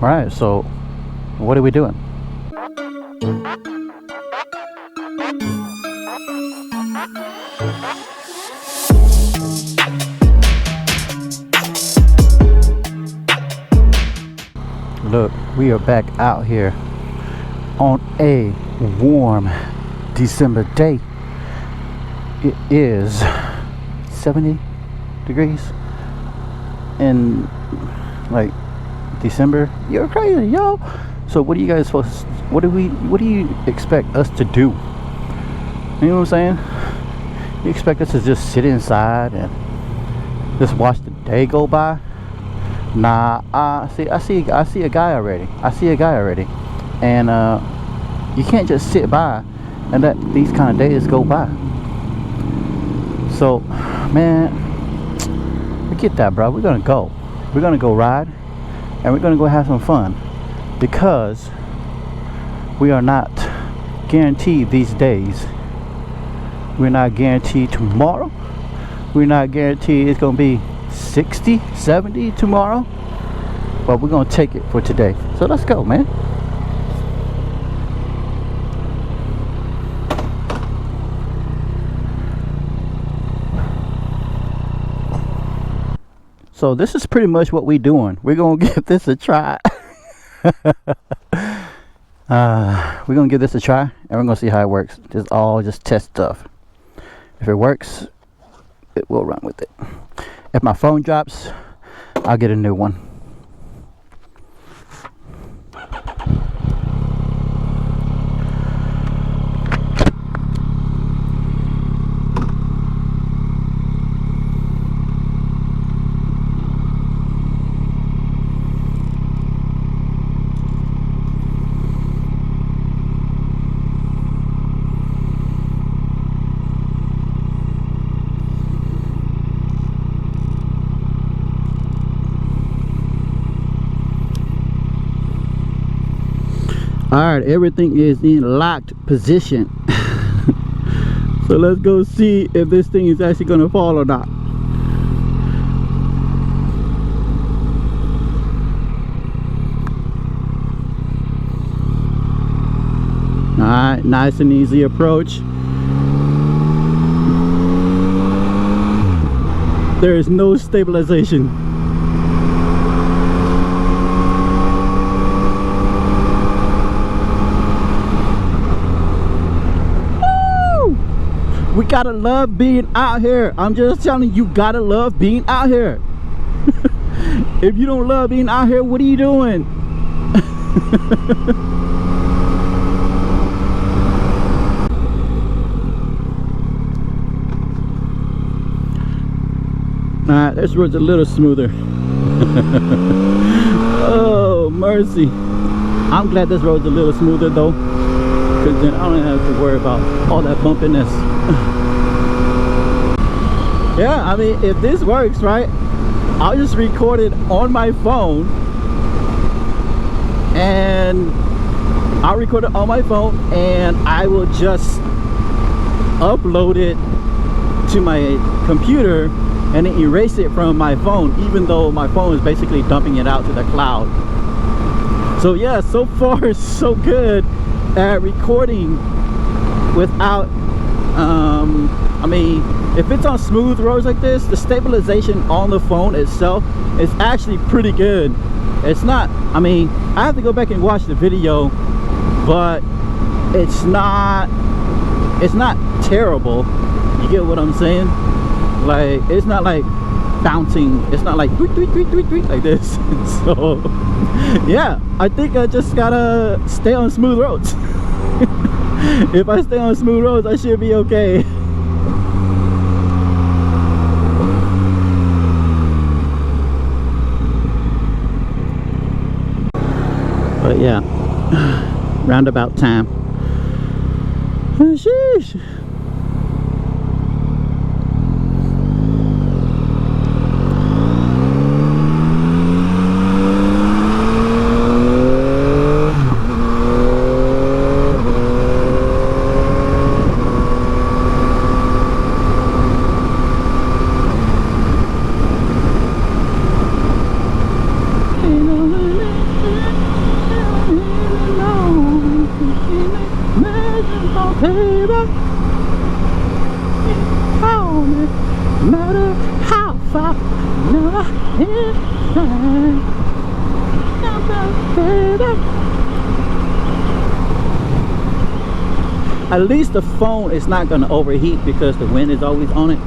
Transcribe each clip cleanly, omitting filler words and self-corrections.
Alright, so what are we doing? Look, we are back out here on a warm December day. It is 70 degrees in like December. You're crazy, yo. So what are you guys supposed to, what do you expect us to do? You know what I'm saying? You expect us to just sit inside and just watch the day go by? Nah, I see a guy already. And you can't just sit by and let these kind of days go by. So, man, forget that, bro. We're gonna go ride, and we're gonna go have some fun, because we are not guaranteed these days. We're not guaranteed tomorrow. We're not guaranteed it's gonna be 60, 70 tomorrow, but we're gonna take it for today. So let's go, man. So this is pretty much what we're doing. We're gonna give this a try. We're gonna give this a try, and we're gonna see how it works. Just all test stuff. If it works, we'll run with it. If my phone drops, I'll get a new one. Alright, everything is in locked position. So let's go see if this thing is actually gonna fall or not. Alright, nice and easy approach. There is no stabilization. We gotta love being out here. I'm just telling you, gotta love being out here. If you don't love being out here, what are you doing? Alright, this road's a little smoother. Oh, mercy. I'm glad this road's a little smoother though, because then I don't have to worry about all that bumpiness. Yeah, I mean, if this works, right, I'll just record it on my phone, and I will just upload it to my computer and then erase it from my phone, even though my phone is basically dumping it out to the cloud. So yeah, so far so good at recording without I mean, if it's on smooth roads like this, the stabilization on the phone itself is actually pretty good. It's not, I mean, I have to go back and watch the video, but it's not terrible. You get what I'm saying? Like, it's not like bouncing, it's not like tweet, tweet, tweet, tweet, tweet like this. So yeah, I think I just gotta stay on smooth roads. If I stay on smooth roads, I should be okay. But yeah, roundabout time. Sheesh. at least the phone is not going to overheat because the wind is always on it,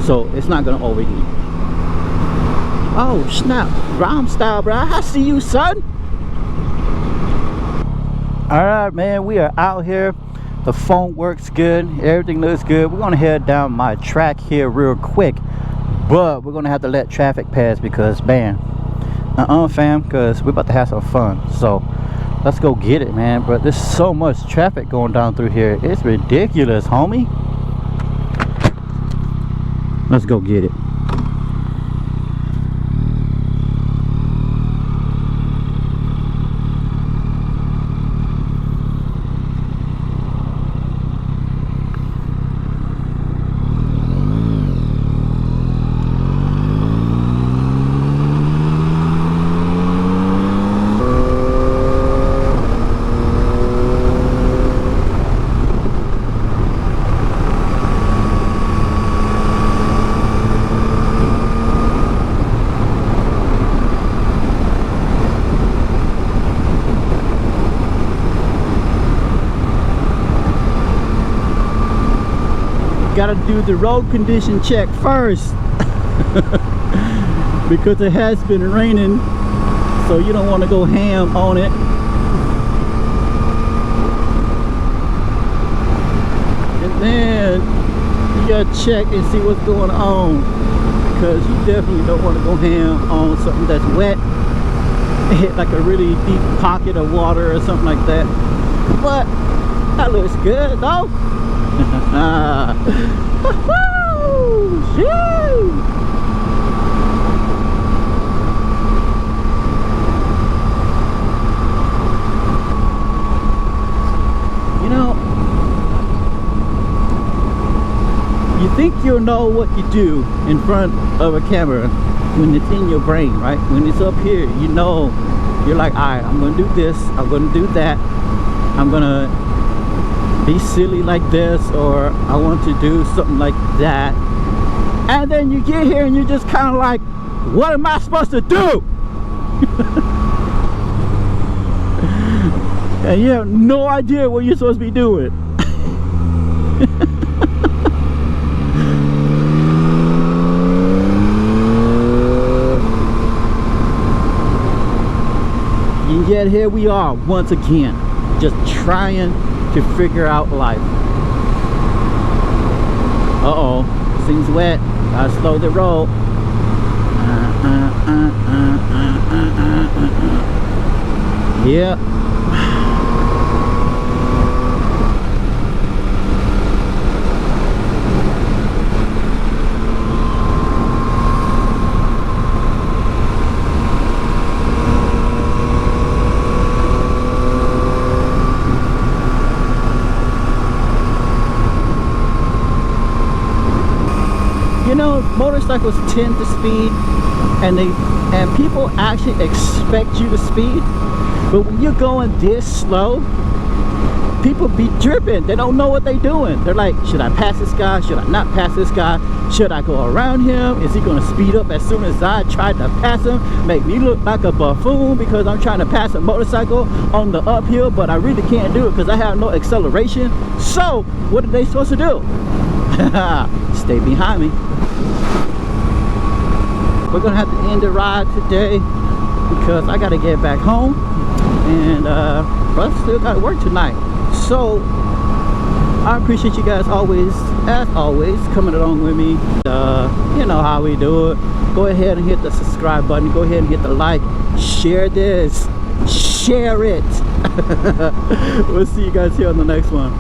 so it's not going to overheat. Oh snap, Rom style, bro. I see you, son. All right, man, we are out here. The phone works good, everything looks good. We're gonna head down my track here real quick, but we're gonna have to let traffic pass because man, fam, because we're about to have some fun. So let's go get it, man. But there's so much traffic going down through here, it's ridiculous, homie. Let's go get it. Gotta do the road condition check first because it has been raining, so you don't want to go ham on it. And then you gotta check and see what's going on, because you definitely don't want to go ham on something that's wet, hit like a really deep pocket of water or something like that. But that looks good though. You know, you think you'll know what you do in front of a camera when it's in your brain, right? When it's up here, you know, you're like, alright, I'm gonna do this, I'm gonna do that, I'm gonna be silly like this, or I want to do something like that. And then you get here and you're just kind of like, what am I supposed to do? And you have no idea what you're supposed to be doing. And yet here we are once again, just trying to figure out life. Uh-oh, things wet. Gotta slow the roll. Yeah. You know, motorcycles tend to speed, and people actually expect you to speed, but when you're going this slow, people be dripping. They don't know what they're doing. They're like, should I pass this guy? Should I not pass this guy? Should I go around him? Is he going to speed up as soon as I try to pass him? Make me look like a buffoon because I'm trying to pass a motorcycle on the uphill, but I really can't do it because I have no acceleration. So what are they supposed to do? Stay behind me. We're gonna have to end the ride today because I gotta get back home, and but I still gotta work tonight. So I appreciate you guys always, as always, coming along with me. You know how we do it. Go ahead and hit the subscribe button. Go ahead and hit the like. Share this. Share it. We'll see you guys here on the next one.